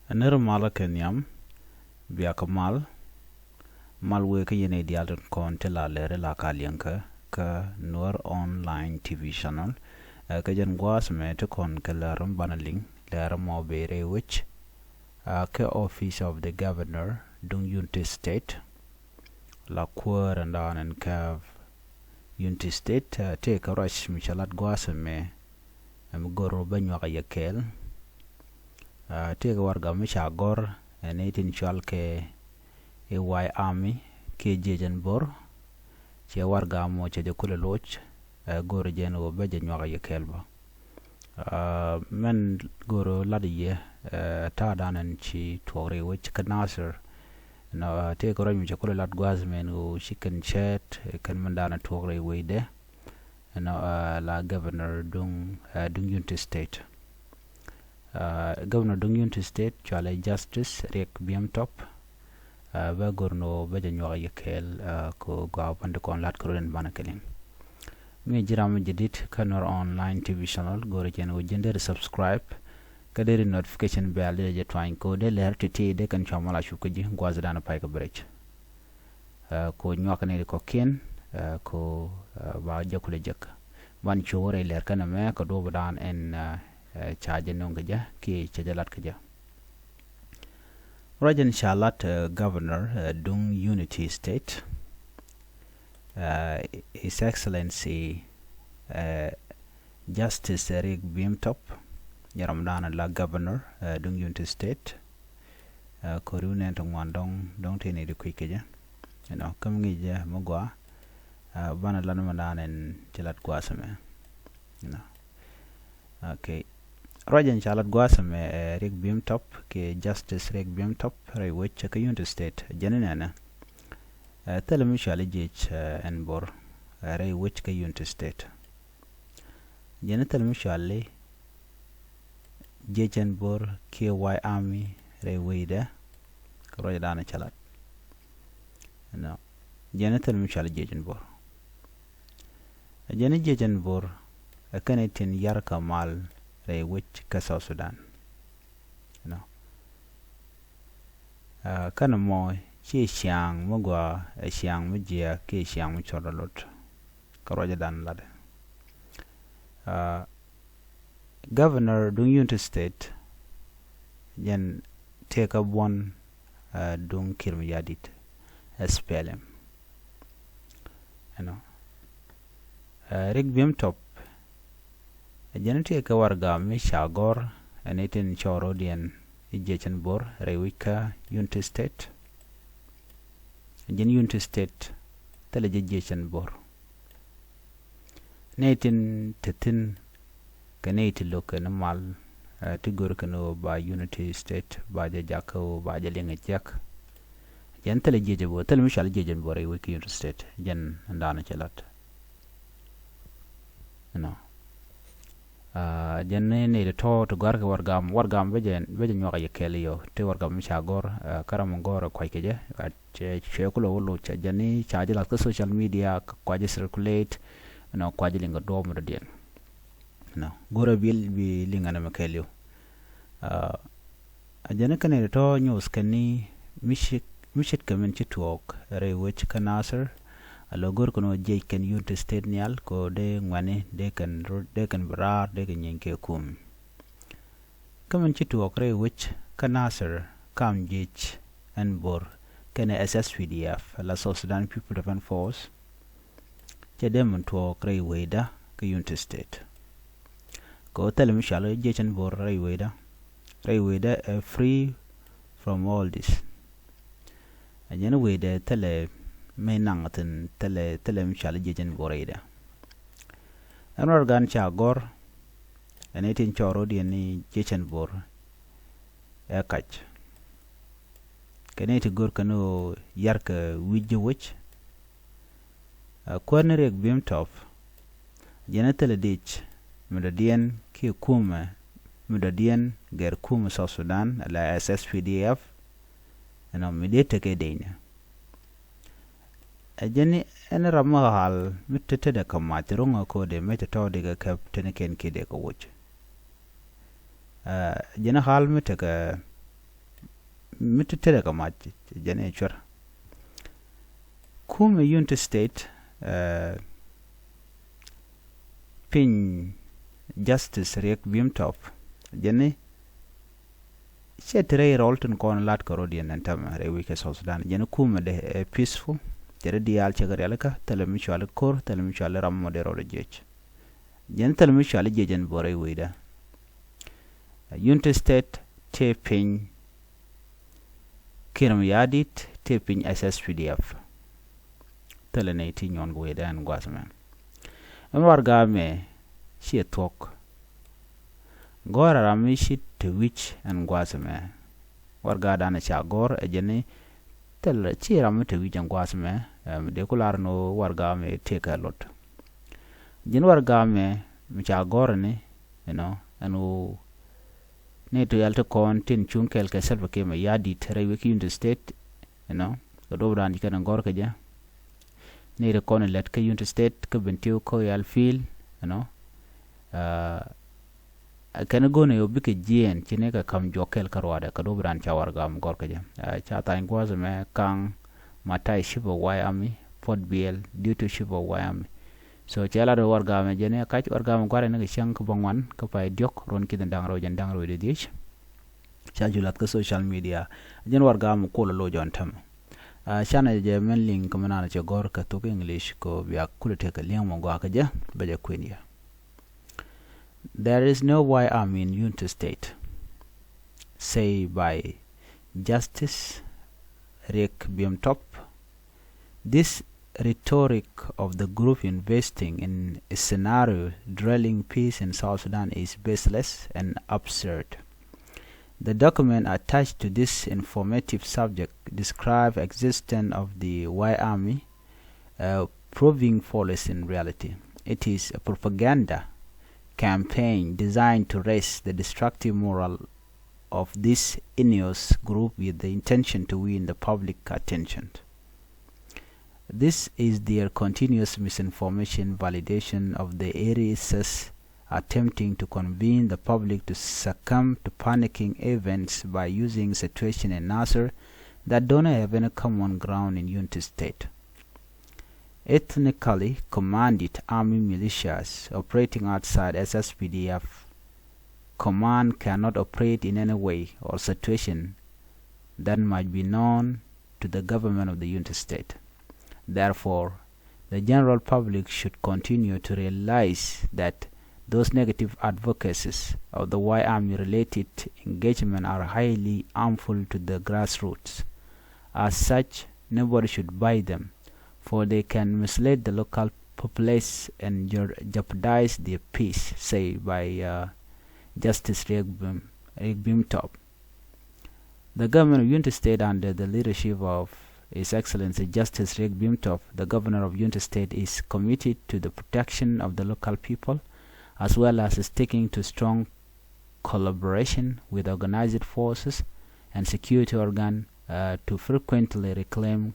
Ner mala kenyam biya kamal malwe ke yene dial kon te la lere la kalianka ka Nuer online TV channel ka jen gwas me te kon ke larum banaling lere mo bere which ke office of the governor dung Unity State la kwar and on and kav Unity State te ka rush michalat gwas me goro banyo ka yakel te ka warga misha gor enetin chalke AY Army ke jejen bor che warga mo che de kule loch goro jeno beje nyoga yekelba men goro ladiye ta danan chi tore which kanasir na te ko rami che kule lad gwazmen o chicken chat kan mandana tore weide na la governor dung Unity State governor dung Unity State chale justice Riek top ba gorno ba janyo yekel ko gaw pande kon lat ko ren banakelin mi jiram jedit kanor online TV channel gore ken o jende subscribe kaderi notification bell je twain ko de ler titi de kan chamala shuko ji gwaza dana pay ko breach ko nyokane ko ken ko ba jakule jak ban chore ler kana me ko do dan en charge nonga ja ki chajalat ka ja Rajan Shalat Governor Dung Unity State, His Excellency Justice Riek top Yaramdana la Governor Dung Unity State, Korune and Wandong don't any the quick, you know, coming ja Mogwa, Banalanaman and Chilat Guasame, you know. Okay. Rajan Shalat Gwasame Riek top ke Justice Riek top ray which ka Unity State janina telemishali jej en bor ray which ka Unity State jana telemishali jej en bor KY Army ray weida ka rajadana chalat no jana telemishali jej en bor jana jej en bor kanetin yar kamal which ka South Sudan, you know. Kana mo chi xiang mogwa xiang mjia ke xiang mchodolot karoja dan lade. Governor dung Unity State jen take up one dung kirmiyadit SPLM, you know. Riek top Janati ka warga misha gor anitin chorodian ijechen bor rewika Unity State jen Unity State tele jechen bor netin tetin kaneti loke namal tigor kano ba Unity State ba jako ba jalinga jak jen tele jeje bor tele misha jejen bor rewika Unity State jen ndana chelat no jenne ne de to garga wargam bejen nyoga yekeli yo te wargam mi chagor karam ngor kwai keje che kulo wolo che jani chaji la social media kwaje circulate no kwaje linga do mo den no gora bil bi linga na makeli jenne kane to news kani mishit kamen chitwok re which kanasir alogor kono jey ken Unity State nial ko de ngwane de kan brar de kan yenke kum kamen chitu okre which kanasir kam jej and bor ken SSPDF la South Sudan People Defense Force che dem to okre weda ke Unity State ko telem shalo jey chen bor ray weda free from all this ajena weda tele may nangatin tele mishal jejen boreida an organ cha gor anitin choro di ni jechen bor kach kaneti gor kano yarka wije wich kwarne Riek top jena tele dich mudadien ki kuma mudadien ger kuma South Sudan la SSPDF ana midete ke deina ajeni ene rama hal mitete de kamati runga ko de metete de ka teneken kide ko wuch jena hal mitaka mitutere kamat jene chur kuma United State pin Justice Riek Bimtop jene chetre rolton kon lat karodian antam re wike South Sudan jene kuma de peaceful jere dial chagarelaka telemichal kor telemichal ram modero jech jene telemichal jejen bore wida United State taping kiram yadit taping SSPDF telenati nyon wida an gwasman warga me she talk gora ramishi to which and gwasme warga dana cha gor ejene tel chi ram to which and gwasme de kular no warga me take a lot jin warga me cha gor ne anu ne to yalta kon tin chunkel ke selva ke me yadi tere wiki in the state the dobran kan gor ka ja ne de kon let ke in the state ke bentiu ko yal feel kan go ne obike jien chine ka kam jokel karwada ka dobran cha warga gor ka ja cha ta ngwaze me kang matai shibo wayami port bl due to shibo wayami so chala do warga me jene ka warga me gware ne chang ko bangwan ka pay diok ron ki dang ro de dich cha julat ka social media jen warga me ko lo jon tam chana je men link ko manana che gor ka to English ko biya kulete ka liang mo gwa ka ja baje kwenia. There is no why army in United State, say by Justice Riek Bimtop. This rhetoric of the group investing in a scenario drilling peace in South Sudan is baseless and absurd. The document attached to this informative subject describes existence of the Y Army, proving false in reality. It is a propaganda campaign designed to raise the destructive moral of this heinous group with the intention to win the public attention. This is their continuous misinformation validation of the areas attempting to convince the public to succumb to panicking events by using situation in Nasser that don't have any common ground in United State. Ethnically commanded army militias operating outside SSPDF command cannot operate in any way or situation that might be known to the government of the United State. Therefore, the general public should continue to realize that those negative advocacies of the Y Army-related engagement are highly harmful to the grassroots. As such, nobody should buy them, for they can mislead the local populace and jeopardize their peace, say by Justice Riek Bimtop. The government of United State, under the leadership of His Excellency Justice Riek Bimtop, the governor of United State, is committed to the protection of the local people, as well as sticking to strong collaboration with organized forces and security organs to frequently reclaim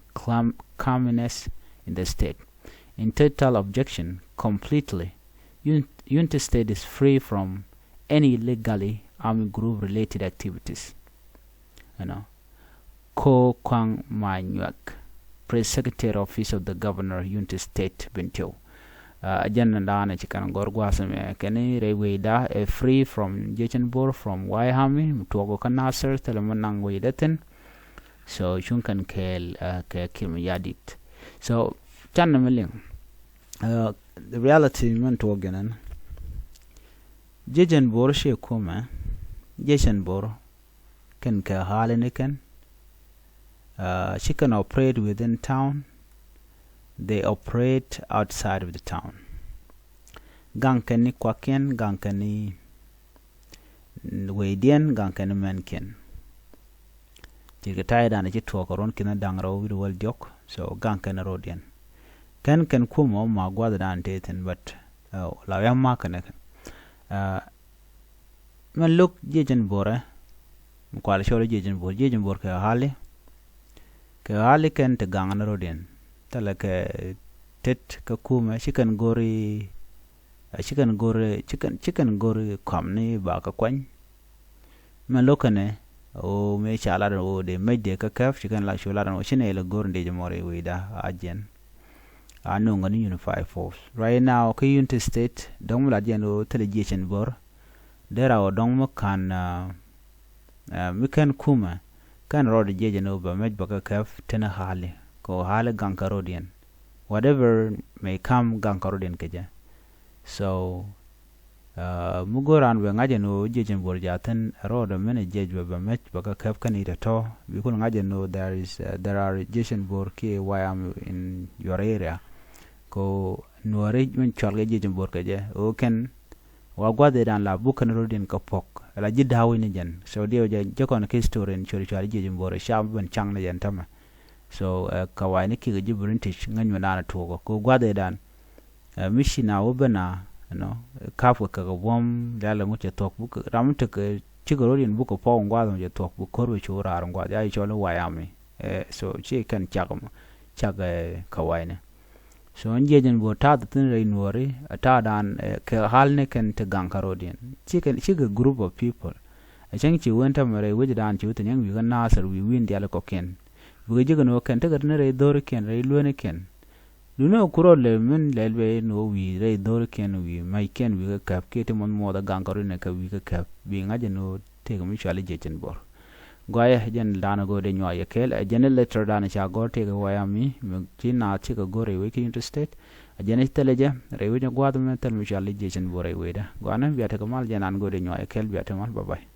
calmness in the state. In total objection, completely, United State is free from any illegally army group related activities. Ko Kwang Manyak, Press Secretary Office of the Governor, United State, Bentio. Ajan dana chikan gorgwasame kene reweda free from Jechenbor from Waihami mtuogo kanasser telemanang weidaten so chunkan kel ke kim yadit so channa meling the reality man to again Jechenbor she kuma Jechenbor can ke haleniken she can operate within town. They operate outside of the town. Gankani kwakien, gankani weidian, gankani menken. Jirgatai dana jitu akaron kina dangro widu wal diok, so gankani rodian. Ken kumo magwada dan teten, but lawang makane. Man look Jechenbor, mkwala shoro Jechenbor ke hali ken te gangana rodian. Tala ke tet ka kuma chicken gori kamni ba ka kwany malokane o me chala o de me de ka kaf chikan la shula ran o shine le gor de more we da ajen anu ngani unify force right now ka unity state dong la jen o television bor dera o dong mo kan mi kan kuma kan rod jeje no ba me ba ka kaf tena hale ko hale gankarodian whatever may come gankarodian keja so mugoran we ngaje no jeje bor jaten rod mene jeje ba me ba ka kaf kan ita to we kun ngaje no there are jeje bor ke why am in your area ko nuare men cholge jeje bor keje o ken wa gwade dan la bukan rodin ka pok la jidawi ni jan so dio je jokon ke story en chori chori jeje bor sham ben chang na jan tama so kawai ki ga jibrin tish nganyo na to ko gwade dan mishina obana no kafu ka bom dala mu che tok bu ram te ke chigorodin bu ko po ngwado je tok bu korwe chura ran gwade ai cholo wayami so che kan chagam chaga kawai ne so njejen bo ta tin re nuori ta dan ke halne ken te gankarodin chiga group of people a chang chi wenta mere wujdan chi utan yang wi ga nasar wi win diala ko ken bu ga no ken te gar ne re dor ken re luene ken luno kuro le men lelbe no wi re dor ken wi mai ken wi ga kap ke te mon moda gankarodin ka wi ga kap bi ngaje no te ga mi chali jejen bor goya jen dana go de nyoya kel jen letter dana cha go te go wayami china chi go gore we ki interstate jen teleje re we go adu men tel mi chali jejen bor re we da gwana biata kamal jen an go de nyoya kel biata mal bye bye